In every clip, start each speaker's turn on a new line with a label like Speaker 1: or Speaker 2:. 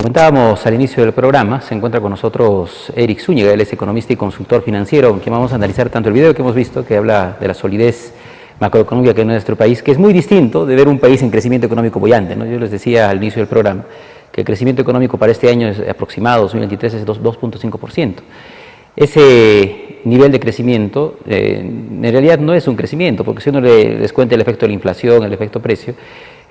Speaker 1: comentábamos al inicio del programa, se encuentra con nosotros Eric Zúñiga, él es economista y consultor financiero, con quien vamos a analizar tanto el video que hemos visto, que habla de la solidez macroeconómica que hay en nuestro país, que es muy distinto de ver un país en crecimiento económico boyante, ¿no? Yo les decía al inicio del programa que el crecimiento económico para este año es aproximado, 2023, es 2.5%. Ese nivel de crecimiento en realidad no es un crecimiento, porque si uno le descuenta el efecto de la inflación, el efecto precio,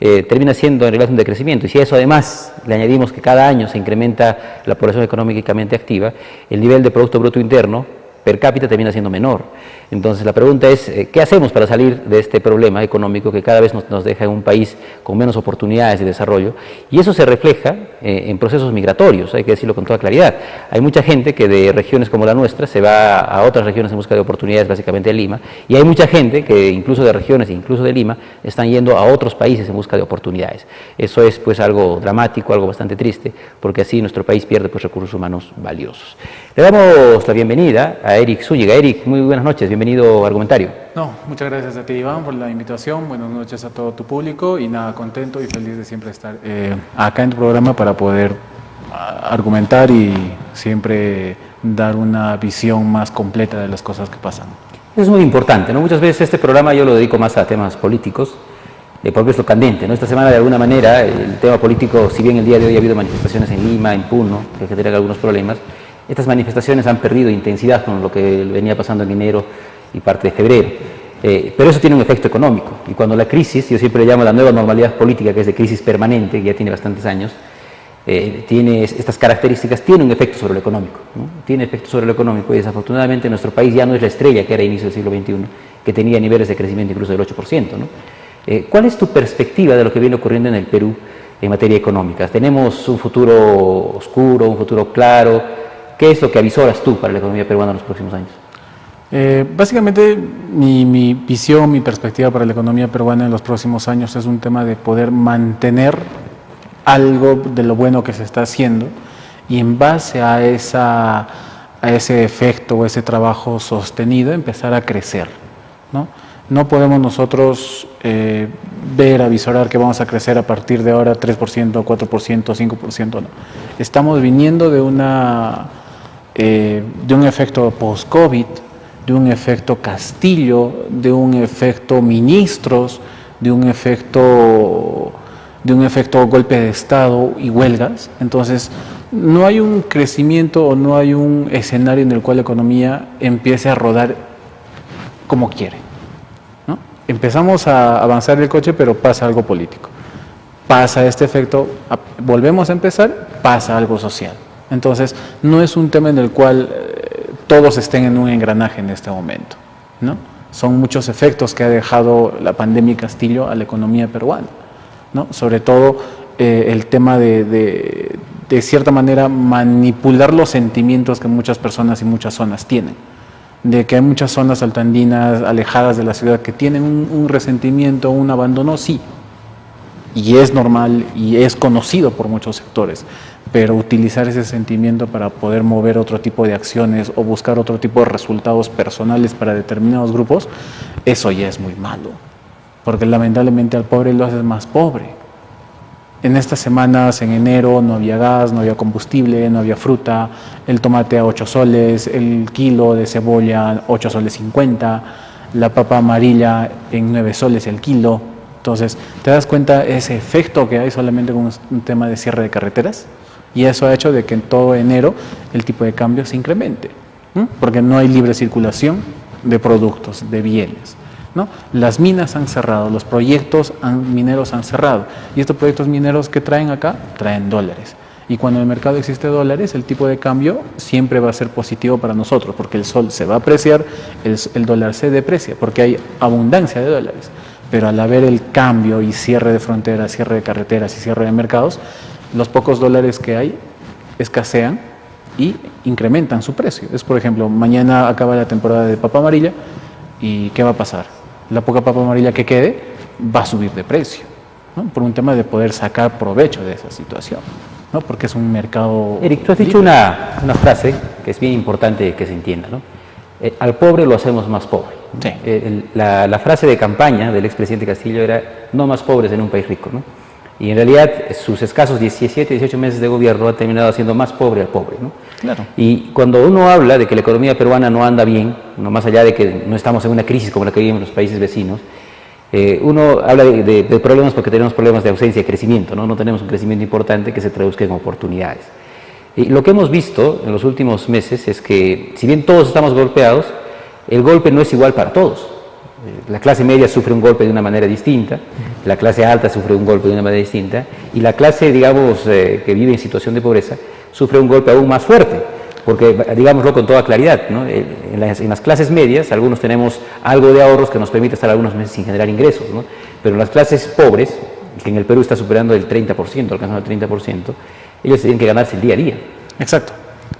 Speaker 1: termina siendo en realidad un decrecimiento. Y si a eso además le añadimos que cada año se incrementa la población económicamente activa, el nivel de Producto Bruto Interno per cápita termina siendo menor. Entonces la pregunta es, ¿qué hacemos para salir de este problema económico que cada vez nos deja en un país con menos oportunidades de desarrollo? Y eso se refleja en procesos migratorios, hay que decirlo con toda claridad. Hay mucha gente que de regiones como la nuestra se va a otras regiones en busca de oportunidades, básicamente de Lima, y hay mucha gente que incluso de regiones e incluso de Lima están yendo a otros países en busca de oportunidades. Eso es pues algo dramático, algo bastante triste, porque así nuestro país pierde pues recursos humanos valiosos. Le damos la bienvenida a Eric Zúñiga. Eric, muy buenas noches, bienvenido a Argumentario.
Speaker 2: No, muchas gracias a ti, Iván, por la invitación. Buenas noches a todo tu público y nada, contento y feliz de siempre estar acá en tu programa para poder argumentar y siempre dar una visión más completa de las cosas que pasan.
Speaker 1: Es muy importante, ¿no? Muchas veces este programa yo lo dedico más a temas políticos, porque es lo candente, ¿no? Esta semana de alguna manera el tema político, si bien el día de hoy ha habido manifestaciones en Lima, en Puno, que generan algunos problemas, estas manifestaciones han perdido intensidad con lo que venía pasando en enero y parte de febrero. Pero eso tiene un efecto económico. Y cuando la crisis, yo siempre le llamo la nueva normalidad política, que es de crisis permanente, que ya tiene bastantes años, tiene estas características, tiene un efecto sobre lo económico, ¿no? Tiene efecto sobre lo económico y desafortunadamente nuestro país ya no es la estrella que era a inicios del siglo XXI, que tenía niveles de crecimiento incluso del 8%, ¿no? ¿Cuál es tu perspectiva de lo que viene ocurriendo en el Perú en materia económica? ¿Tenemos un futuro oscuro, un futuro claro? ¿Qué es lo que avisoras tú para la economía peruana en los próximos años?
Speaker 2: Básicamente mi visión, mi perspectiva para la economía peruana en los próximos años es un tema de poder mantener algo de lo bueno que se está haciendo y en base a ese efecto o ese trabajo sostenido empezar a crecer, ¿no? No podemos nosotros avisorar que vamos a crecer a partir de ahora 3%, 4%, 5%, no. Estamos viniendo de un efecto post-COVID, de un efecto Castillo, de un efecto ministros, de un efecto golpe de Estado y huelgas. Entonces, no hay un crecimiento o no hay un escenario en el cual la economía empiece a rodar como quiere, ¿no? Empezamos a avanzar el coche, pero pasa algo político. Pasa este efecto, volvemos a empezar, pasa algo social. Entonces, no es un tema en el cual todos estén en un engranaje en este momento, ¿no? Son muchos efectos que ha dejado la pandemia Castillo a la economía peruana, ¿no? Sobre todo el tema de cierta manera manipular los sentimientos que muchas personas y muchas zonas tienen, de que hay muchas zonas altoandinas alejadas de la ciudad que tienen un resentimiento, un abandono, sí, y es normal y es conocido por muchos sectores, pero utilizar ese sentimiento para poder mover otro tipo de acciones o buscar otro tipo de resultados personales para determinados grupos, eso ya es muy malo, porque lamentablemente al pobre lo haces más pobre. En estas semanas, en enero, no había gas, no había combustible, no había fruta, el tomate a 8 soles, el kilo de cebolla 8 soles 50, la papa amarilla en 9 soles el kilo. Entonces, ¿te das cuenta ese efecto que hay solamente con un tema de cierre de carreteras? Y eso ha hecho de que en todo enero el tipo de cambio se incremente, ¿no? Porque no hay libre circulación de productos, de bienes, ¿no? Las minas han cerrado, los proyectos mineros han cerrado. Y estos proyectos mineros que traen acá, traen dólares. Y cuando en el mercado existe dólares, el tipo de cambio siempre va a ser positivo para nosotros, porque el sol se va a apreciar, el dólar se deprecia, porque hay abundancia de dólares. Pero al haber el cambio y cierre de fronteras, cierre de carreteras y cierre de mercados, los pocos dólares que hay escasean y incrementan su precio. Es, por ejemplo, mañana acaba la temporada de papa amarilla y ¿qué va a pasar? La poca papa amarilla que quede va a subir de precio, ¿no? Por un tema de poder sacar provecho de esa situación, ¿no? Porque es un mercado...
Speaker 1: Eric, tú has dicho una frase que es bien importante que se entienda, ¿no? Al pobre lo hacemos más pobre.
Speaker 2: Sí.
Speaker 1: La frase de campaña del expresidente Castillo era no más pobres en un país rico, ¿no? Y en realidad sus escasos 17, 18 meses de gobierno han terminado haciendo más pobre al pobre, ¿no?
Speaker 2: Claro.
Speaker 1: Y cuando uno habla de que la economía peruana no anda bien, no más allá de que no estamos en una crisis como la que viven los países vecinos, uno habla de problemas porque tenemos problemas de ausencia de crecimiento, ¿no? No tenemos un crecimiento importante que se traduzca en oportunidades. Y lo que hemos visto en los últimos meses es que, si bien todos estamos golpeados, el golpe no es igual para todos. La clase media sufre un golpe de una manera distinta, la clase alta sufre un golpe de una manera distinta, y la clase, digamos, que vive en situación de pobreza, sufre un golpe aún más fuerte, porque, digámoslo con toda claridad, ¿no? En las clases medias, algunos tenemos algo de ahorros que nos permite estar algunos meses sin generar ingresos, ¿no? Pero en las clases pobres, que en el Perú está superando el 30%, alcanzando el 30%, ellos tienen que ganarse el día a día.
Speaker 2: Exacto.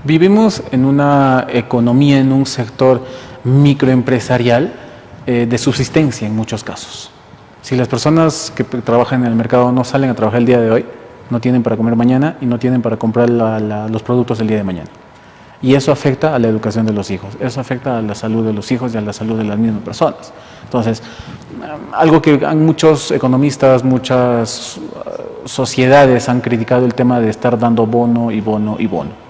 Speaker 2: Vivimos en una economía, en un sector microempresarial de subsistencia en muchos casos. Si las personas que trabajan en el mercado no salen a trabajar el día de hoy, no tienen para comer mañana y no tienen para comprar los productos el día de mañana. Y eso afecta a la educación de los hijos, eso afecta a la salud de los hijos y a la salud de las mismas personas. Entonces, algo que muchos economistas, muchas sociedades han criticado, el tema de estar dando bono y bono y bono.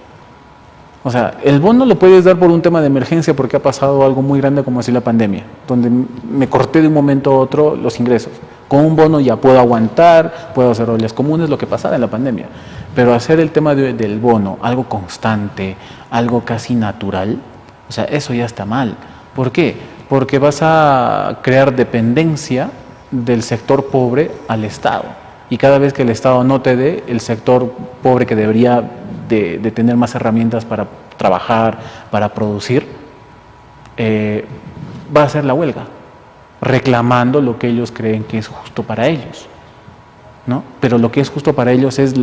Speaker 2: O sea, el bono lo puedes dar por un tema de emergencia porque ha pasado algo muy grande como así la pandemia, donde me corté de un momento a otro los ingresos. Con un bono ya puedo aguantar, puedo hacer ollas comunes, lo que pasaba en la pandemia. Pero hacer el tema del bono algo constante, algo casi natural, o sea, eso ya está mal. ¿Por qué? Porque vas a crear dependencia del sector pobre al Estado. Y cada vez que el Estado no te dé, el sector pobre que debería de tener más herramientas para trabajar, para producir, va a hacer la huelga, reclamando lo que ellos creen que es justo para ellos, ¿no? Pero lo que es justo para ellos es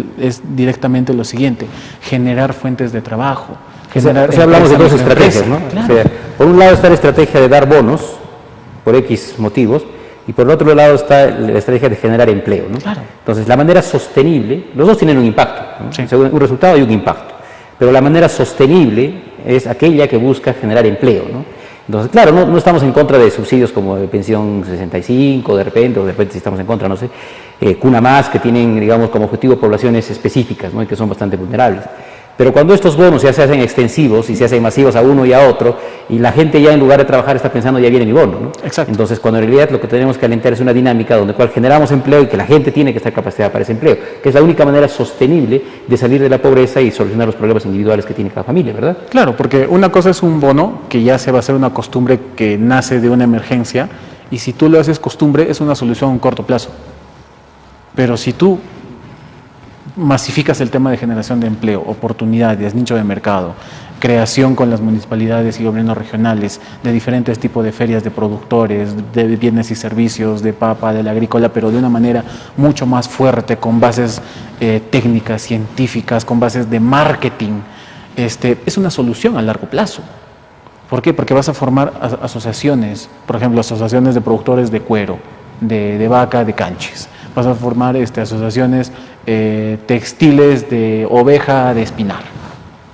Speaker 2: directamente lo siguiente: generar fuentes de trabajo.
Speaker 1: Hablamos de dos estrategias, ¿no?
Speaker 2: Claro.
Speaker 1: O sea, por un lado está la estrategia de dar bonos, por X motivos, y por el otro lado está la estrategia de generar empleo, ¿no?
Speaker 2: Claro.
Speaker 1: Entonces, la manera sostenible, los dos tienen un impacto, ¿no?
Speaker 2: Sí.
Speaker 1: O sea, un resultado y un impacto, pero la manera sostenible es aquella que busca generar empleo, ¿no? Entonces, claro, no estamos en contra de subsidios como de pensión 65, de repente si estamos en contra, no sé, Cuna Más, que tienen, digamos, como objetivo poblaciones específicas, ¿no? Y que son bastante vulnerables. Pero cuando estos bonos ya se hacen extensivos y se hacen masivos a uno y a otro, y la gente ya en lugar de trabajar está pensando, ya viene mi bono, ¿no?
Speaker 2: Exacto.
Speaker 1: Entonces, cuando en realidad lo que tenemos que alentar es una dinámica donde cual generamos empleo y que la gente tiene que estar capacitada para ese empleo, que es la única manera sostenible de salir de la pobreza y solucionar los problemas individuales que tiene cada familia, ¿verdad?
Speaker 2: Claro, porque una cosa es un bono que ya se va a hacer una costumbre que nace de una emergencia, y si tú lo haces costumbre es una solución a un corto plazo. Pero si tú masificas el tema de generación de empleo, oportunidades, nicho de mercado, creación con las municipalidades y gobiernos regionales de diferentes tipos de ferias de productores, de bienes y servicios, de papa, de la agrícola, pero de una manera mucho más fuerte, con bases técnicas, científicas, con bases de marketing, es una solución a largo plazo. ¿Por qué? Porque vas a formar asociaciones, por ejemplo, asociaciones de productores de cuero, de vaca, de canches. Vas a formar asociaciones textiles de oveja, de espinar.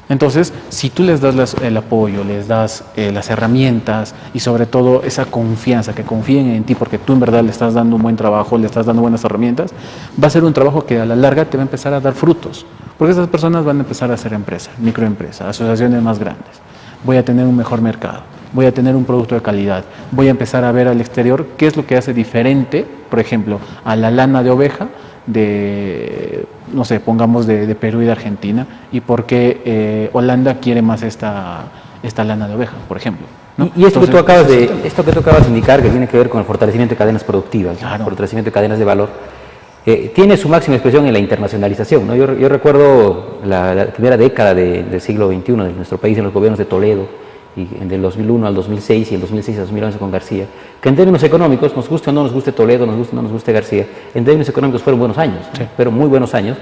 Speaker 2: Entonces, si tú les das el apoyo, les das las herramientas y sobre todo esa confianza, que confíen en ti porque tú en verdad le estás dando un buen trabajo, le estás dando buenas herramientas, va a ser un trabajo que a la larga te va a empezar a dar frutos. Porque esas personas van a empezar a hacer empresas, microempresas, asociaciones más grandes. Voy a tener un mejor mercado, voy a tener un producto de calidad, voy a empezar a ver al exterior qué es lo que hace diferente, por ejemplo, a la lana de oveja de, no sé, pongamos de Perú y de Argentina, y por qué Holanda quiere más esta lana de oveja, por ejemplo, ¿no?
Speaker 1: Y esto que tú acabas de indicar, que tiene que ver con el fortalecimiento de cadenas productivas,
Speaker 2: claro,
Speaker 1: el fortalecimiento de cadenas de valor, tiene su máxima expresión en la internacionalización, ¿no? Yo recuerdo la primera década del siglo XXI de nuestro país, en los gobiernos de Toledo, y del 2001 al 2006 y el 2006 al 2011 con García, que en términos económicos, nos guste o no nos guste Toledo, nos guste o no nos guste García, en términos económicos fueron buenos años,
Speaker 2: sí,
Speaker 1: fueron muy buenos años,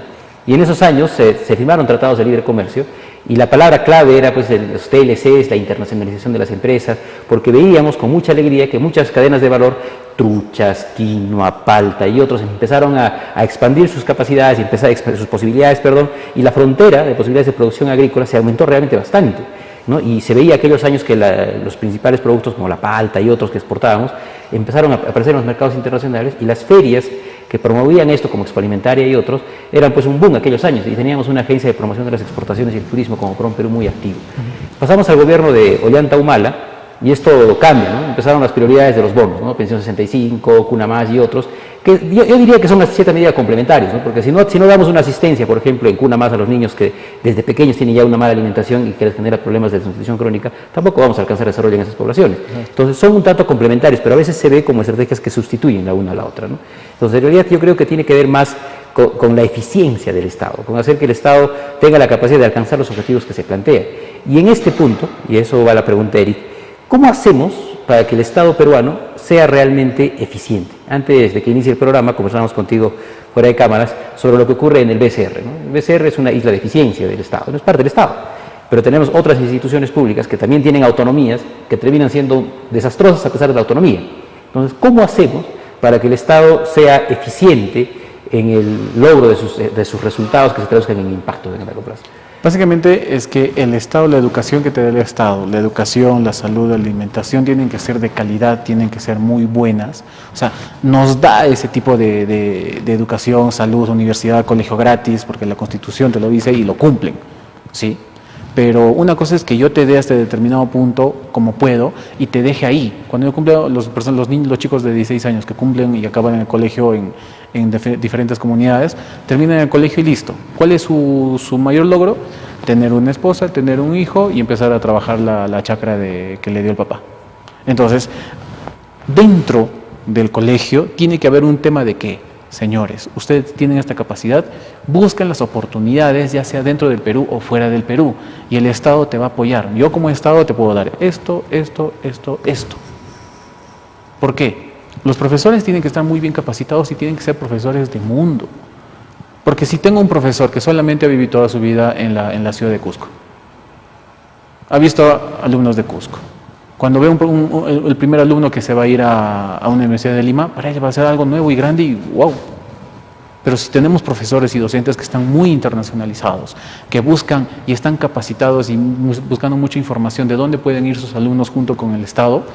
Speaker 1: y en esos años se firmaron tratados de libre comercio, y la palabra clave era pues los TLCs, la internacionalización de las empresas, porque veíamos con mucha alegría que muchas cadenas de valor, truchas, quinoa, palta y otros, empezaron a expandir sus capacidades, sus posibilidades, y la frontera de posibilidades de producción agrícola se aumentó realmente bastante, ¿no? Y se veía aquellos años que los principales productos como la palta y otros que exportábamos empezaron a aparecer en los mercados internacionales, y las ferias que promovían esto como Expoalimentaria y otros, eran pues un boom aquellos años y teníamos una agencia de promoción de las exportaciones y el turismo como PROM Perú muy activo. Pasamos al gobierno de Ollanta Humala y esto cambia, ¿no? Empezaron las prioridades de los bonos, ¿no? Pensión 65, Cuna Más y otros, que yo diría que son a cierta medida complementarios, ¿no? Porque si no damos una asistencia, por ejemplo, en Cuna Más a los niños que desde pequeños tienen ya una mala alimentación y que les genera problemas de desnutrición crónica, tampoco vamos a alcanzar desarrollo en esas poblaciones. Entonces son un tanto complementarios, pero a veces se ve como estrategias que sustituyen la una a la otra, ¿no? Entonces en realidad yo creo que tiene que ver más con la eficiencia del Estado, con hacer que el Estado tenga la capacidad de alcanzar los objetivos que se plantea. Y en este punto, y eso va a la pregunta de Eric, ¿cómo hacemos para que el Estado peruano sea realmente eficiente? Antes de que inicie el programa, conversamos contigo fuera de cámaras sobre lo que ocurre en el BCR, ¿no? El BCR es una isla de eficiencia del Estado, no es parte del Estado, pero tenemos otras instituciones públicas que también tienen autonomías que terminan siendo desastrosas a pesar de la autonomía. Entonces, ¿cómo hacemos para que el Estado sea eficiente en el logro de sus resultados que se traduzcan en impacto en el largo plazo?
Speaker 2: Básicamente es que el Estado, la educación que te da el Estado, la educación, la salud, la alimentación tienen que ser de calidad, tienen que ser muy buenas. O sea, nos da ese tipo de educación, salud, universidad, colegio gratis, porque la Constitución te lo dice y lo cumplen, ¿sí? Pero una cosa es que yo te dé hasta determinado punto como puedo y te deje ahí. Cuando yo cumplo, los chicos de 16 años que cumplen y acaban en el colegio en diferentes comunidades, terminan en el colegio y listo. ¿Cuál es su mayor logro? Tener una esposa, tener un hijo y empezar a trabajar la chacra que le dio el papá. Entonces, dentro del colegio tiene que haber un tema de qué. Señores, ustedes tienen esta capacidad, busquen las oportunidades, ya sea dentro del Perú o fuera del Perú, y el Estado te va a apoyar. Yo como Estado te puedo dar esto. ¿Por qué? Los profesores tienen que estar muy bien capacitados y tienen que ser profesores de mundo. Porque si tengo un profesor que solamente ha vivido toda su vida en la ciudad de Cusco, ha visto alumnos de Cusco, cuando ve el primer alumno que se va a ir a una universidad de Lima, para él va a ser algo nuevo y grande y wow. Pero si tenemos profesores y docentes que están muy internacionalizados, que buscan y están capacitados y buscando mucha información de dónde pueden ir sus alumnos junto con el Estado,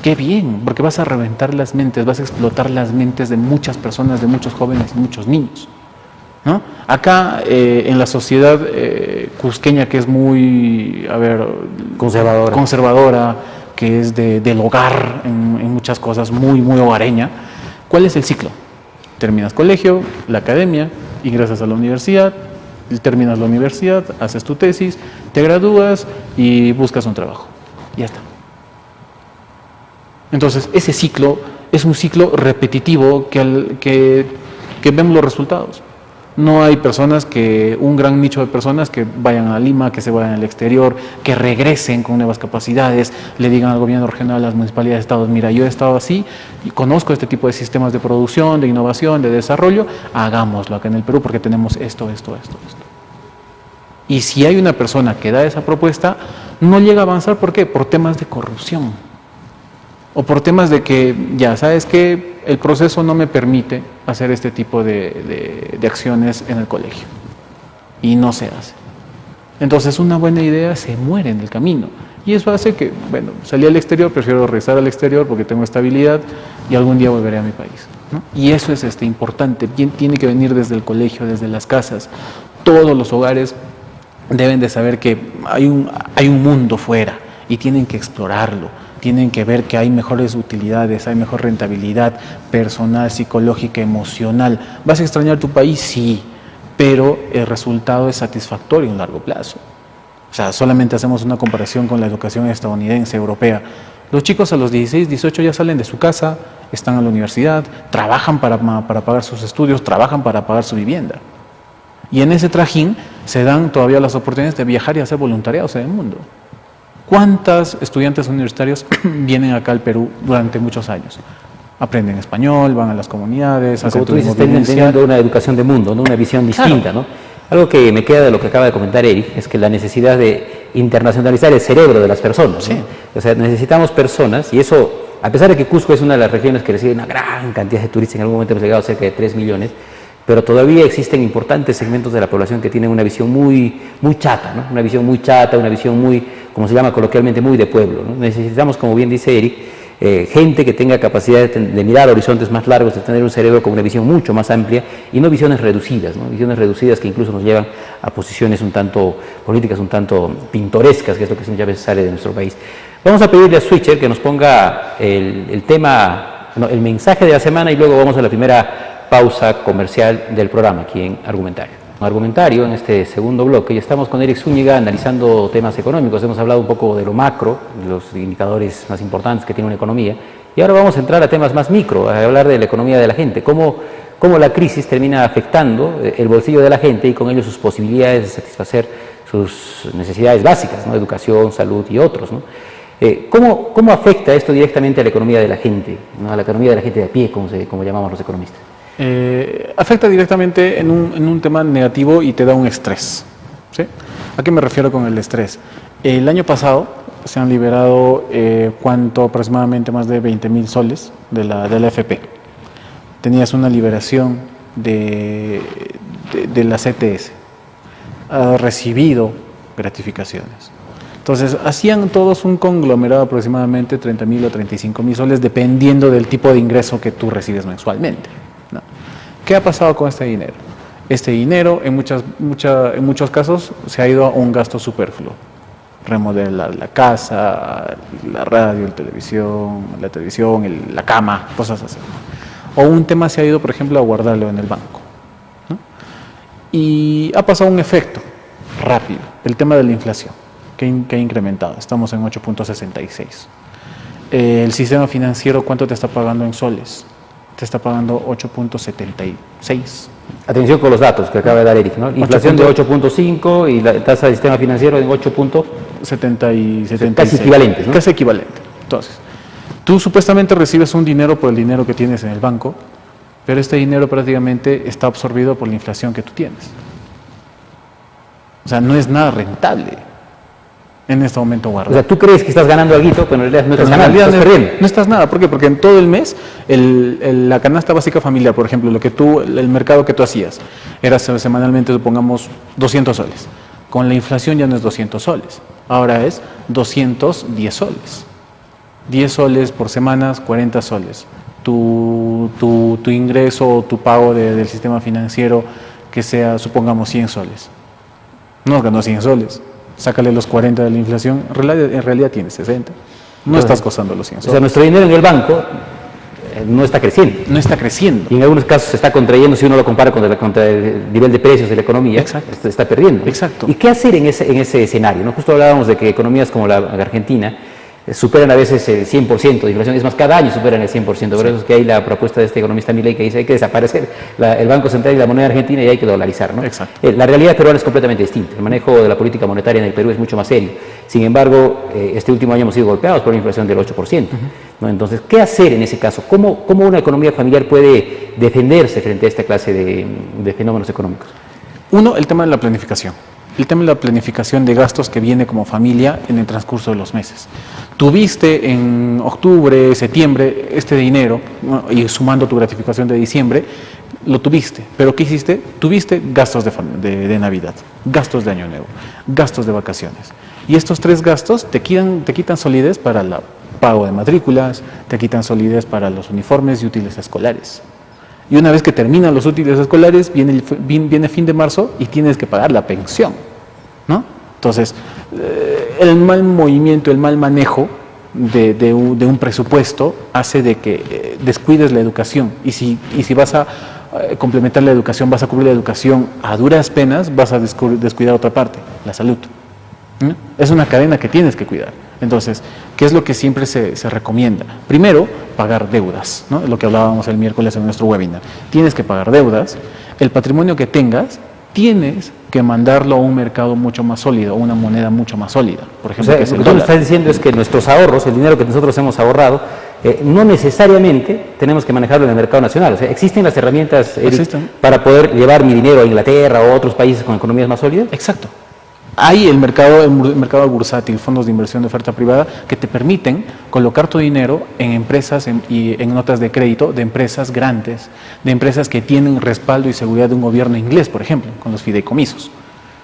Speaker 2: qué bien, porque vas a reventar las mentes, vas a explotar las mentes de muchas personas, de muchos jóvenes y muchos niños, ¿no? Acá en la sociedad cusqueña, que es muy, conservadora, que es del hogar en muchas cosas, muy hogareña, ¿cuál es el ciclo? Terminas colegio, la academia, ingresas a la universidad, terminas la universidad, haces tu tesis, te gradúas y buscas un trabajo. Ya está. Entonces, ese ciclo es un ciclo repetitivo que vemos los resultados. No hay un gran nicho de personas que vayan a Lima, que se vayan al exterior, que regresen con nuevas capacidades, le digan al gobierno regional, a las municipalidades, estados, mira, yo he estado así y conozco este tipo de sistemas de producción, de innovación, de desarrollo, hagámoslo acá en el Perú porque tenemos esto. Y si hay una persona que da esa propuesta, no llega a avanzar, ¿por qué? Por temas de corrupción. O por temas de que, ya sabes que el proceso no me permite hacer este tipo de acciones en el colegio. Y no se hace. Entonces una buena idea se muere en el camino. Y eso hace que, bueno, salí al exterior, prefiero regresar al exterior porque tengo estabilidad y algún día volveré a mi país, ¿no? Y eso es importante. Tiene que venir desde el colegio, desde las casas. Todos los hogares deben de saber que hay un mundo fuera y tienen que explorarlo. Tienen que ver que hay mejores utilidades, hay mejor rentabilidad personal, psicológica, emocional. ¿Vas a extrañar tu país? Sí, pero el resultado es satisfactorio en largo plazo. O sea, solamente hacemos una comparación con la educación estadounidense, europea. Los chicos a los 16, 18 ya salen de su casa, están en la universidad, trabajan para pagar sus estudios, trabajan para pagar su vivienda. Y en ese trajín se dan todavía las oportunidades de viajar y hacer voluntariados en el mundo. ¿Cuántos estudiantes universitarios vienen acá al Perú durante muchos años? Aprenden español, van a las comunidades, hacen turismo.
Speaker 1: Como tú dices, están teniendo una educación de mundo, ¿no? Una visión distinta, claro, ¿no? Algo que me queda de lo que acaba de comentar Eric es que la necesidad de internacionalizar el cerebro de las personas, ¿no? Sí. O sea, necesitamos personas, y eso, a pesar de que Cusco es una de las regiones que recibe una gran cantidad de turistas, en algún momento hemos llegado a cerca de 3 millones, pero todavía existen importantes segmentos de la población que tienen una visión muy chata, ¿no? Una visión muy chata, una visión muy, como se llama coloquialmente, muy de pueblo, ¿no? Necesitamos, como bien dice Eric, gente que tenga capacidad de mirar horizontes más largos, de tener un cerebro con una visión mucho más amplia y no visiones reducidas, ¿no? Visiones reducidas que incluso nos llevan a posiciones un tanto políticas, un tanto pintorescas, que es lo que muchas veces sale de nuestro país. Vamos a pedirle a Switcher que nos ponga el tema, no, el mensaje de la semana y luego vamos a la primera pausa comercial del programa aquí en Argumentario. Argumentario en este segundo bloque y estamos con Eric Zúñiga analizando temas económicos. Hemos hablado un poco de lo macro, de los indicadores más importantes que tiene una economía y ahora vamos a entrar a temas más micro, a hablar de la economía de la gente, cómo la crisis termina afectando el bolsillo de la gente y con ello sus posibilidades de satisfacer sus necesidades básicas, ¿no? Educación, salud y otros, ¿no? ¿Cómo afecta esto directamente a la economía de la gente, ¿no? A la economía de la gente de a pie, como llamamos los economistas?
Speaker 2: Afecta directamente en un tema negativo y te da un estrés, ¿sí? ¿A qué me refiero con el estrés? El año pasado se han liberado aproximadamente más de 20.000 soles de la AFP. Tenías una liberación de la CTS, ha recibido gratificaciones. Entonces, hacían todos un conglomerado aproximadamente 30.000 o 35.000 soles, dependiendo del tipo de ingreso que tú recibes mensualmente, ¿no? ¿Qué ha pasado con este dinero? Este dinero, en muchos casos, se ha ido a un gasto superfluo. Remodelar la casa, la radio, la televisión, la cama, cosas así. O un tema se ha ido, por ejemplo, a guardarlo en el banco, ¿no? Y ha pasado un efecto rápido, el tema de la inflación, que ha incrementado. Estamos en 8.66. El sistema financiero, ¿cuánto te está pagando en soles? Te está pagando 8.76.
Speaker 1: Atención con los datos que acaba de dar Eric, ¿no? Inflación de 8.5 y la tasa del sistema financiero en
Speaker 2: 8.76.
Speaker 1: Casi equivalentes, ¿no?
Speaker 2: Casi equivalente. Entonces, tú supuestamente recibes un dinero por el dinero que tienes en el banco, pero este dinero prácticamente está absorbido por la inflación que tú tienes. O sea, no es nada rentable en este momento guardar.
Speaker 1: O sea, tú crees que estás ganando algo, pero en realidad no estás ganando, estás perdiendo.
Speaker 2: No estás nada. ¿Por qué? Porque en todo el mes, la canasta básica familiar, por ejemplo, el mercado que tú hacías, era semanalmente, supongamos, 200 soles. Con la inflación ya no es 200 soles, ahora es 210 soles. 10 soles por semanas, 40 soles. Tu ingreso o tu pago del sistema financiero, que sea, supongamos, 100 soles. No ganó 100 soles. Sácale los 40 de la inflación, en realidad tienes 60. No estás gozando los 100 soles.
Speaker 1: O sea, nuestro dinero en el banco no está creciendo.
Speaker 2: No está creciendo.
Speaker 1: Y en algunos casos se está contrayendo si uno lo compara contra el nivel de precios de la economía.
Speaker 2: Exacto.
Speaker 1: Está perdiendo.
Speaker 2: Exacto.
Speaker 1: ¿Y qué hacer en ese escenario, ¿no? Justo hablábamos de que economías como la Argentina superan a veces el 100% de inflación, es más, cada año superan el 100%, por eso es que hay la propuesta de este economista Milei que dice hay que desaparecer el Banco Central y la moneda argentina y hay que dolarizar, ¿no?
Speaker 2: Exacto.
Speaker 1: La realidad peruana es completamente distinta, el manejo de la política monetaria en el Perú es mucho más serio, sin embargo, este último año hemos sido golpeados por una inflación del 8%, ¿no? Entonces, ¿qué hacer en ese caso? ¿Cómo una economía familiar puede defenderse frente a esta clase de fenómenos económicos?
Speaker 2: Uno, el tema de la planificación. El tema de la planificación de gastos que viene como familia en el transcurso de los meses. Tuviste en octubre, septiembre este dinero, ¿no? Y sumando tu gratificación de diciembre, lo tuviste. ¿Pero qué hiciste? Tuviste gastos de Navidad, gastos de Año Nuevo, gastos de vacaciones. Y estos tres gastos te quitan solidez para el pago de matrículas, te quitan solidez para los uniformes y útiles escolares. Y una vez que terminan los útiles escolares, viene fin de marzo y tienes que pagar la pensión, ¿no? Entonces, el mal movimiento, el mal manejo de un presupuesto hace de que descuides la educación. Y si vas a complementar la educación, vas a cubrir la educación a duras penas, vas a descuidar otra parte, la salud, ¿no? Es una cadena que tienes que cuidar. Entonces, ¿qué es lo que siempre se recomienda? Primero, pagar deudas, ¿no? Lo que hablábamos el miércoles en nuestro webinar. Tienes que pagar deudas. El patrimonio que tengas, tienes que mandarlo a un mercado mucho más sólido, una moneda mucho más sólida. Por ejemplo,
Speaker 1: o sea, lo que tú estás diciendo es que nuestros ahorros, el dinero que nosotros hemos ahorrado, no necesariamente tenemos que manejarlo en el mercado nacional. O sea, ¿existen las herramientas, Eric, para poder llevar mi dinero a Inglaterra o a otros países con economías más sólidas?
Speaker 2: Exacto. Hay el mercado bursátil, fondos de inversión de oferta privada, que te permiten colocar tu dinero en empresas y en notas de crédito de empresas grandes, de empresas que tienen respaldo y seguridad de un gobierno inglés, por ejemplo, con los fideicomisos.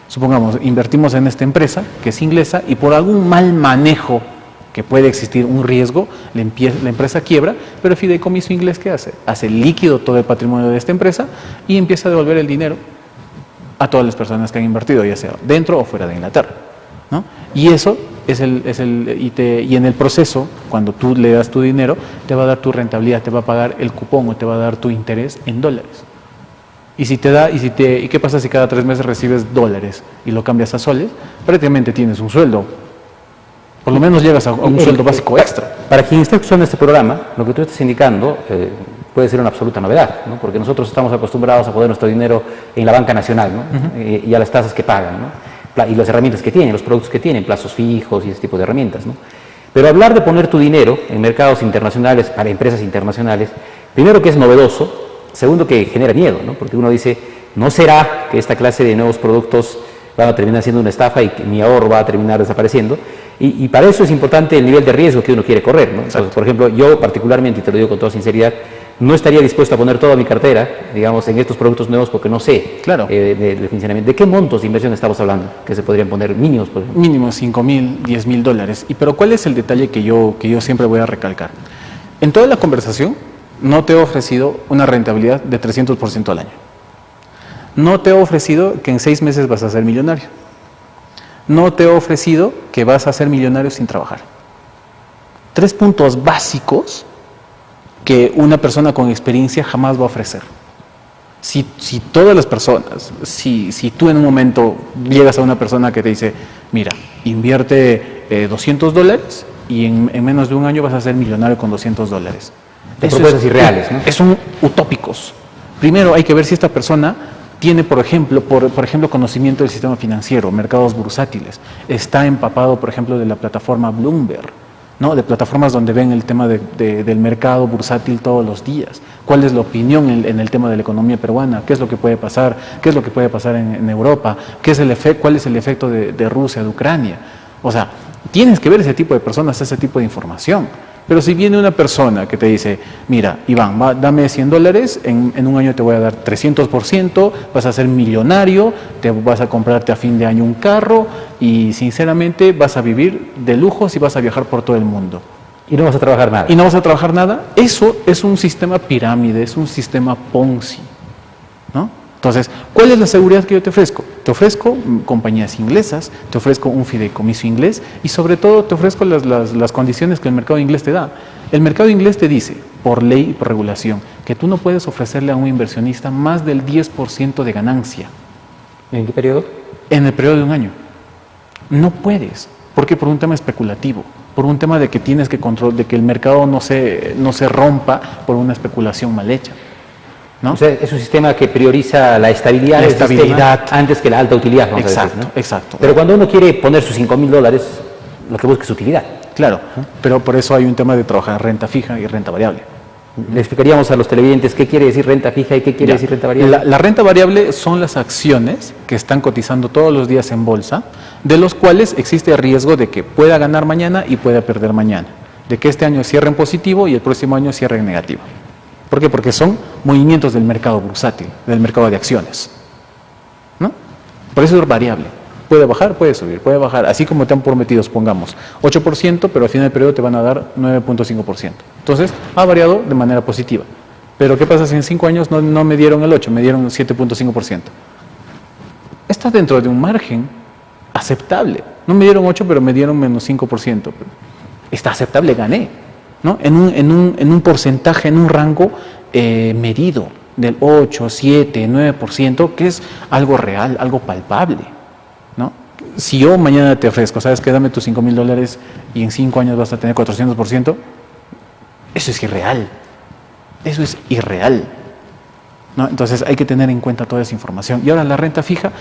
Speaker 2: Supongamos, invertimos en esta empresa, que es inglesa, y por algún mal manejo que puede existir un riesgo, la empresa quiebra, pero el fideicomiso inglés, ¿qué hace? Hace líquido todo el patrimonio de esta empresa y empieza a devolver el dinero a todas las personas que han invertido, ya sea dentro o fuera de Inglaterra, ¿no? Y eso y en el proceso, cuando tú le das tu dinero, te va a dar tu rentabilidad, te va a pagar el cupón o te va a dar tu interés en dólares. ¿Y qué pasa si cada 3 meses recibes dólares y lo cambias a soles? Prácticamente tienes un sueldo. Por lo menos llegas a un sueldo básico extra.
Speaker 1: Para quien está escuchando este programa, lo que tú estás indicando puede ser una absoluta novedad, ¿no? Porque nosotros estamos acostumbrados a poner nuestro dinero en la banca nacional, ¿no? Y a las tasas que pagan, ¿no? Y las herramientas que tienen, los productos que tienen, plazos fijos y ese tipo de herramientas, ¿no? Pero hablar de poner tu dinero en mercados internacionales, para empresas internacionales, primero que es novedoso, segundo que genera miedo, ¿no? Porque uno dice, ¿no será que esta clase de nuevos productos van a terminar siendo una estafa y que mi ahorro va a terminar desapareciendo? Y para eso es importante el nivel de riesgo que uno quiere correr, ¿no? Entonces, por ejemplo, yo particularmente, y te lo digo con toda sinceridad, no estaría dispuesto a poner toda mi cartera, digamos, en estos productos nuevos porque no sé de funcionamiento. ¿De qué montos de inversión estamos hablando que se podrían poner mínimos, por ejemplo?
Speaker 2: Mínimo 5.000, 10.000 dólares. Pero ¿cuál es el detalle que yo siempre voy a recalcar? En toda la conversación no te he ofrecido una rentabilidad de 300% al año. No te he ofrecido que en 6 meses vas a ser millonario. No te he ofrecido que vas a ser millonario sin trabajar. 3 puntos básicos que una persona con experiencia jamás va a ofrecer. Si todas las personas, si tú en un momento llegas a una persona que te dice, mira, invierte $200 y en menos de un año vas a ser millonario con $200.
Speaker 1: De propuestas irreales, ¿no?
Speaker 2: Son utópicos. Primero hay que ver si esta persona tiene, por ejemplo, conocimiento del sistema financiero, mercados bursátiles, está empapado, por ejemplo, de la plataforma Bloomberg, ¿no? De plataformas donde ven el tema del mercado bursátil todos los días. ¿Cuál es la opinión en el tema de la economía peruana? ¿Qué es lo que puede pasar? ¿Qué es lo que puede pasar en Europa? ¿Cuál es el efecto de Rusia, de Ucrania? O sea, tienes que ver ese tipo de personas, ese tipo de información. Pero si viene una persona que te dice, mira, Iván, dame $100, en un año te voy a dar 300%, vas a ser millonario, te vas a comprarte a fin de año un carro y sinceramente vas a vivir de lujos y vas a viajar por todo el mundo.
Speaker 1: Y no vas a trabajar nada.
Speaker 2: Y no vas a trabajar nada. Eso es un sistema pirámide, es un sistema Ponzi, ¿no? Entonces, ¿cuál es la seguridad que yo te ofrezco? Te ofrezco compañías inglesas, te ofrezco un fideicomiso inglés y sobre todo te ofrezco las condiciones que el mercado inglés te da. El mercado inglés te dice, por ley y por regulación, que tú no puedes ofrecerle a un inversionista más del 10% de ganancia.
Speaker 1: ¿En qué periodo?
Speaker 2: En el periodo de un año. No puedes, porque por un tema especulativo, por un tema de que tienes que controlar, de que el mercado no se rompa por una especulación mal hecha, ¿no?
Speaker 1: O sea, es un sistema que prioriza la estabilidad, antes que la alta utilidad, vamos a decir, ¿no?
Speaker 2: Exacto.
Speaker 1: Pero cuando uno quiere poner sus $5.000, lo que busca es utilidad.
Speaker 2: Claro, pero por eso hay un tema de trabajar renta fija y renta variable.
Speaker 1: Le explicaríamos a los televidentes qué quiere decir renta fija y qué quiere decir renta variable.
Speaker 2: La renta variable son las acciones que están cotizando todos los días en bolsa, de los cuales existe el riesgo de que pueda ganar mañana y pueda perder mañana, de que este año cierre en positivo y el próximo año cierre en negativo. ¿Por qué? Porque son movimientos del mercado bursátil, del mercado de acciones, ¿no? Por eso es variable. Puede bajar, puede subir, puede bajar. Así como te han prometido, pongamos, 8%, pero al final del periodo te van a dar 9.5%. Entonces, ha variado de manera positiva. Pero ¿qué pasa si en 5 años no me dieron el 8, me dieron 7.5%? Está dentro de un margen aceptable. No me dieron 8, pero me dieron menos 5%. Está aceptable, gané, ¿no? En un porcentaje, en un rango medido del 8, 7, 9%, que es algo real, algo palpable, ¿no? Si yo mañana te ofrezco, ¿sabes qué? Dame tus $5.000 y en 5 años vas a tener 400%, eso es irreal. Eso es irreal, ¿no? Entonces hay que tener en cuenta toda esa información. Y ahora la renta fija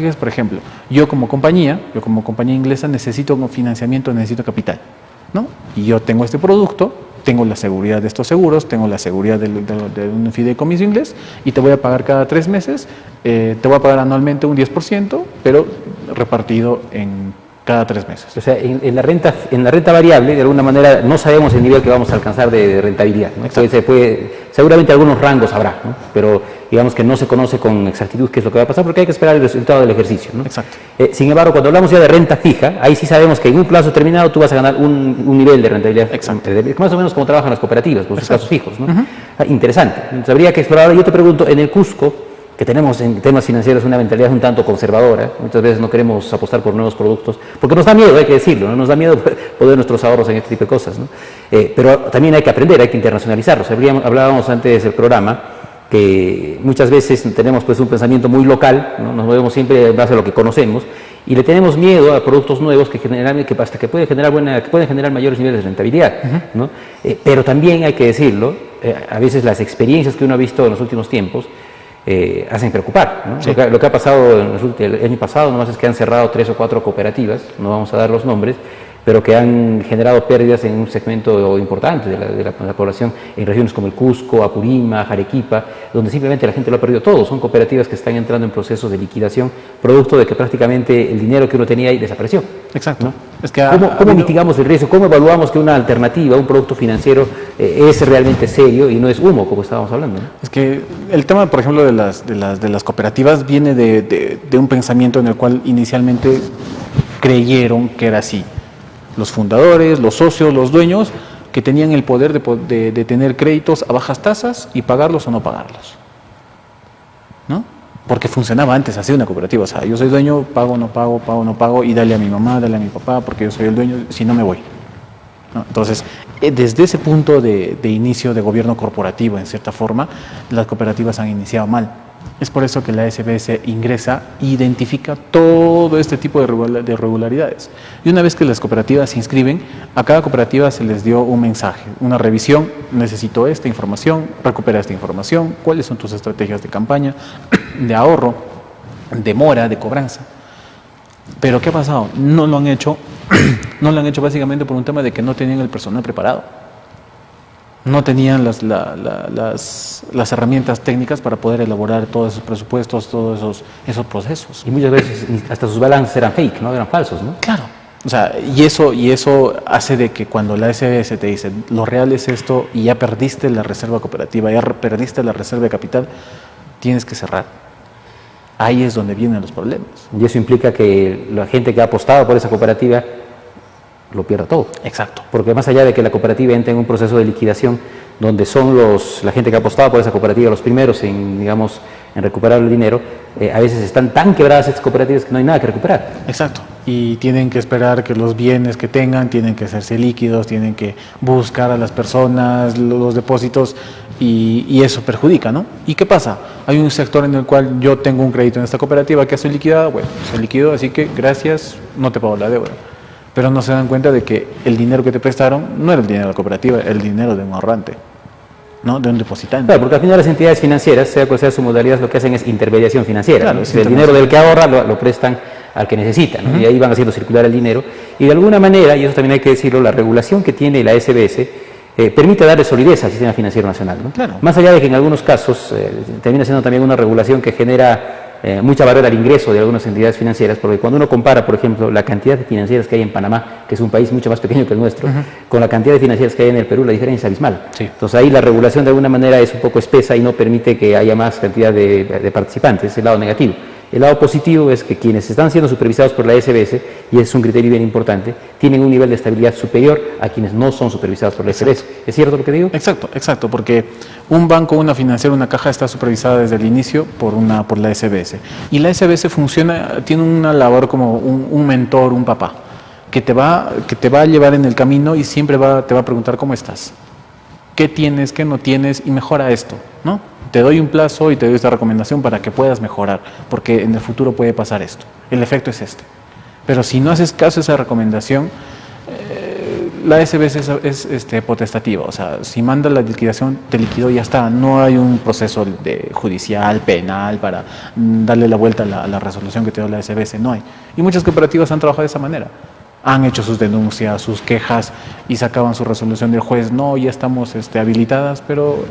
Speaker 2: es, por ejemplo, yo como compañía inglesa necesito financiamiento, necesito capital, ¿no? Y yo tengo este producto, tengo la seguridad de estos seguros, tengo la seguridad de un fideicomiso inglés y te voy a pagar cada 3 meses, te voy a pagar anualmente un 10%, pero repartido en cada 3 meses.
Speaker 1: O sea, en la renta variable, de alguna manera, no sabemos el nivel que vamos a alcanzar de rentabilidad, ¿no? Entonces seguramente algunos rangos habrá, ¿no? Pero digamos que no se conoce con exactitud qué es lo que va a pasar porque hay que esperar el resultado del ejercicio, ¿no?
Speaker 2: Exacto.
Speaker 1: Sin embargo, cuando hablamos ya de renta fija, ahí sí sabemos que en un plazo determinado tú vas a ganar un nivel de rentabilidad.
Speaker 2: Exacto.
Speaker 1: Más o menos como trabajan las cooperativas, con sus
Speaker 2: Exacto.
Speaker 1: plazos fijos, ¿no? Interesante. Entonces, habría que explorar. Yo te pregunto, en el Cusco, que tenemos en temas financieros una mentalidad un tanto conservadora, muchas veces no queremos apostar por nuevos productos, porque nos da miedo, hay que decirlo, ¿no? Nos da miedo poner nuestros ahorros en este tipo de cosas, ¿no? Pero también hay que aprender, hay que internacionalizarlos. Hablábamos antes del programa que muchas veces tenemos pues un pensamiento muy local, ¿no? Nos movemos siempre en base a lo que conocemos y le tenemos miedo a productos nuevos que generalmente hasta que pueden generar mayores niveles de rentabilidad, ¿no? Pero también hay que decirlo, a veces las experiencias que uno ha visto en los últimos tiempos hacen preocupar, ¿no?
Speaker 2: Sí.
Speaker 1: Lo que ha pasado el año pasado nomás es que han cerrado 3 o 4 cooperativas, no vamos a dar los nombres, pero que han generado pérdidas en un segmento importante de la población en regiones como el Cusco, Apurímac, Arequipa, donde simplemente la gente lo ha perdido todo. Son cooperativas que están entrando en procesos de liquidación, producto de que prácticamente el dinero que uno tenía ahí desapareció.
Speaker 2: Exacto.
Speaker 1: ¿No?
Speaker 2: Es que
Speaker 1: ¿Cómo mitigamos el riesgo? ¿Cómo evaluamos que una alternativa, un producto financiero, es realmente serio y no es humo, como estábamos hablando, ¿no?
Speaker 2: Es que el tema, por ejemplo, de las cooperativas viene de un pensamiento en el cual inicialmente creyeron que era así. Los fundadores, los socios, los dueños, que tenían el poder de tener créditos a bajas tasas y pagarlos o no pagarlos, ¿no? Porque funcionaba antes así una cooperativa. O sea, yo soy dueño, pago, no pago, pago, no pago, y dale a mi mamá, dale a mi papá, porque yo soy el dueño, si no me voy, ¿no? Entonces, desde ese punto de inicio de gobierno corporativo, en cierta forma, las cooperativas han iniciado mal. Es por eso que la SBS ingresa e identifica todo este tipo de irregularidades. Y una vez que las cooperativas se inscriben, a cada cooperativa se les dio un mensaje, una revisión: necesito esta información, recupera esta información, cuáles son tus estrategias de campaña, de ahorro, de mora, de cobranza. Pero ¿qué ha pasado? No lo han hecho, no lo han hecho básicamente por un tema de que no tenían el personal preparado. No tenían las herramientas técnicas para poder elaborar todos esos presupuestos, todos esos procesos.
Speaker 1: Y muchas veces hasta sus balances eran fake, ¿no? Eran falsos, ¿no?
Speaker 2: Claro. O sea, y eso hace de que cuando la SBS te dice lo real es esto y ya perdiste la reserva cooperativa, ya perdiste la reserva de capital, tienes que cerrar. Ahí es donde vienen los problemas.
Speaker 1: Y eso implica que la gente que ha apostado por esa cooperativa lo pierda todo.
Speaker 2: Exacto.
Speaker 1: Porque más allá de que la cooperativa entre en un proceso de liquidación donde son la gente que ha apostado por esa cooperativa los primeros en, digamos, en recuperar el dinero, a veces están tan quebradas estas cooperativas que no hay nada que recuperar.
Speaker 2: Exacto. Y tienen que esperar que los bienes que tengan tienen que hacerse líquidos, tienen que buscar a las personas, los depósitos, y eso perjudica, ¿no? ¿Y qué pasa? Hay un sector en el cual yo tengo un crédito en esta cooperativa que ha sido liquidada, bueno, se liquidó, así que gracias, no te pago la deuda. Pero no se dan cuenta de que el dinero que te prestaron no era el dinero de la cooperativa, era el dinero de un ahorrante, ¿no? De un depositante.
Speaker 1: Claro, porque al final las entidades financieras, sea cual sea su modalidad, lo que hacen es intermediación financiera.
Speaker 2: Claro,
Speaker 1: ¿no?
Speaker 2: es
Speaker 1: El dinero del que ahorra lo prestan al que necesita, ¿no? Y ahí van haciendo circular el dinero. Y de alguna manera, y eso también hay que decirlo, la regulación que tiene la SBS permite darle solidez al sistema financiero nacional, ¿no?
Speaker 2: Claro.
Speaker 1: Más allá de que en algunos casos termina siendo también una regulación que genera mucha barrera al ingreso de algunas entidades financieras, porque cuando uno compara, por ejemplo, la cantidad de financieras que hay en Panamá, que es un país mucho más pequeño que el nuestro, con la cantidad de financieras que hay en el Perú, la diferencia es abismal.
Speaker 2: Sí.
Speaker 1: Entonces ahí la regulación de alguna manera es un poco espesa y no permite que haya más cantidad de participantes, es el lado negativo. El lado positivo es que quienes están siendo supervisados por la SBS, y es un criterio bien importante, tienen un nivel de estabilidad superior a quienes no son supervisados por la SBS. ¿Es cierto lo que digo?
Speaker 2: Exacto, exacto, porque un banco, una financiera, una caja está supervisada desde el inicio por la SBS. Y la SBS funciona, tiene una labor como un mentor, un papá, que te va a llevar en el camino y siempre te va a preguntar cómo estás, qué tienes, qué no tienes, y mejora esto, ¿no? Te doy un plazo y te doy esta recomendación para que puedas mejorar, porque en el futuro puede pasar esto. El efecto es este. Pero si no haces caso a esa recomendación, la SBS es potestativa. O sea, si manda la liquidación, te liquidó y ya está. No hay un proceso judicial, penal, para darle la vuelta a la resolución que te dio la SBS. No hay. Y muchas cooperativas han trabajado de esa manera. Han hecho sus denuncias, sus quejas y sacaban su resolución del juez. No, ya estamos habilitadas, pero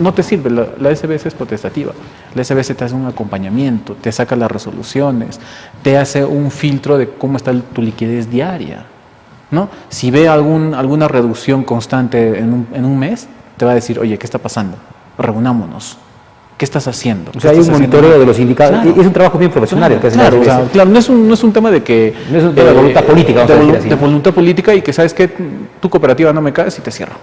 Speaker 2: no te sirve. La SBS es potestativa. La SBS te hace un acompañamiento, te saca las resoluciones, te hace un filtro de cómo está tu liquidez diaria, ¿no? Si ve alguna reducción constante en un mes, te va a decir, oye, ¿qué está pasando? reunámonos. ¿Qué estás haciendo?
Speaker 1: O sea, hay un monitoreo de los indicadores.
Speaker 2: Claro.
Speaker 1: Y es un trabajo bien profesional.
Speaker 2: Claro, o sea, claro, no es un tema de que...
Speaker 1: No es un tema de voluntad política, vamos a decir así.
Speaker 2: De voluntad política y que sabes que tu cooperativa no me cae si te cierro.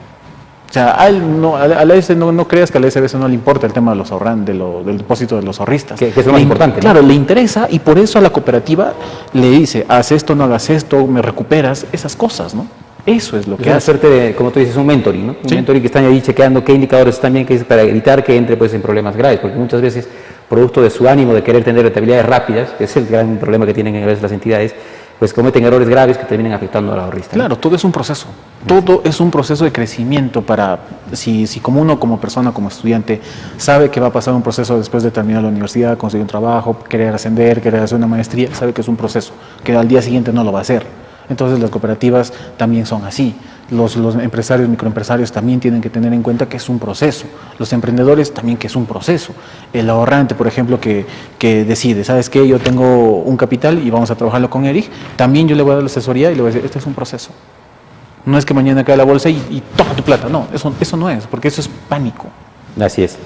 Speaker 2: O sea, a la S no creas que a la SBC no le importa el tema de los del depósito de los ahorristas.
Speaker 1: Que es lo más importante, ¿no?
Speaker 2: Claro, le interesa y por eso a la cooperativa le dice, haz esto, no hagas esto, me recuperas, esas cosas, ¿no? Eso es lo que
Speaker 1: una
Speaker 2: hace.
Speaker 1: suerte de, como tú dices, un mentoring, ¿no? Un mentoring que están ahí chequeando qué indicadores están bien, para evitar que entre pues en problemas graves, porque muchas veces, producto de su ánimo de querer tener rentabilidades rápidas, que es el gran problema que tienen a veces las entidades, pues cometen errores graves que terminan afectando al ahorrista.
Speaker 2: Claro, todo es un proceso. Todo es un proceso de crecimiento para, si como uno como persona, como estudiante, sabe que va a pasar un proceso después de terminar la universidad, conseguir un trabajo, querer ascender, querer hacer una maestría, sabe que es un proceso, que al día siguiente no lo va a hacer. Entonces las cooperativas también son así. Los empresarios, microempresarios también tienen que tener en cuenta que es un proceso. Los emprendedores también que es un proceso. El ahorrante, por ejemplo, que decide, ¿sabes qué? Yo tengo un capital y vamos a trabajarlo con Eric, también yo le voy a dar la asesoría y le voy a decir, este es un proceso. No es que mañana cae la bolsa y toma tu plata, no, eso no es, porque eso es pánico.
Speaker 1: Así es.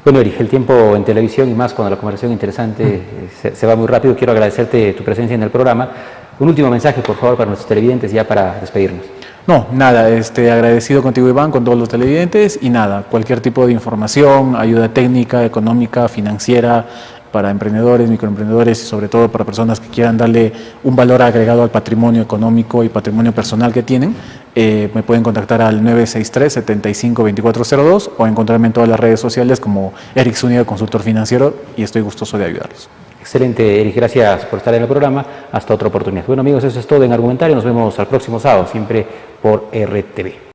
Speaker 1: Bueno, Eric, el tiempo en televisión y más cuando la conversación interesante se va muy rápido. Quiero agradecerte tu presencia en el programa. Un último mensaje, por favor, para nuestros televidentes ya para despedirnos.
Speaker 2: No, nada, agradecido contigo, Iván, con todos los televidentes y nada, cualquier tipo de información, ayuda técnica, económica, financiera, para emprendedores, microemprendedores y sobre todo para personas que quieran darle un valor agregado al patrimonio económico y patrimonio personal que tienen, me pueden contactar al 963-75-2402 o encontrarme en todas las redes sociales como Eric Zúñiga, consultor financiero, y estoy gustoso de ayudarlos.
Speaker 1: Excelente, Eric, gracias por estar en el programa. Hasta otra oportunidad. Bueno, amigos, eso es todo en Argumentario. Nos vemos al próximo sábado, siempre por RTV.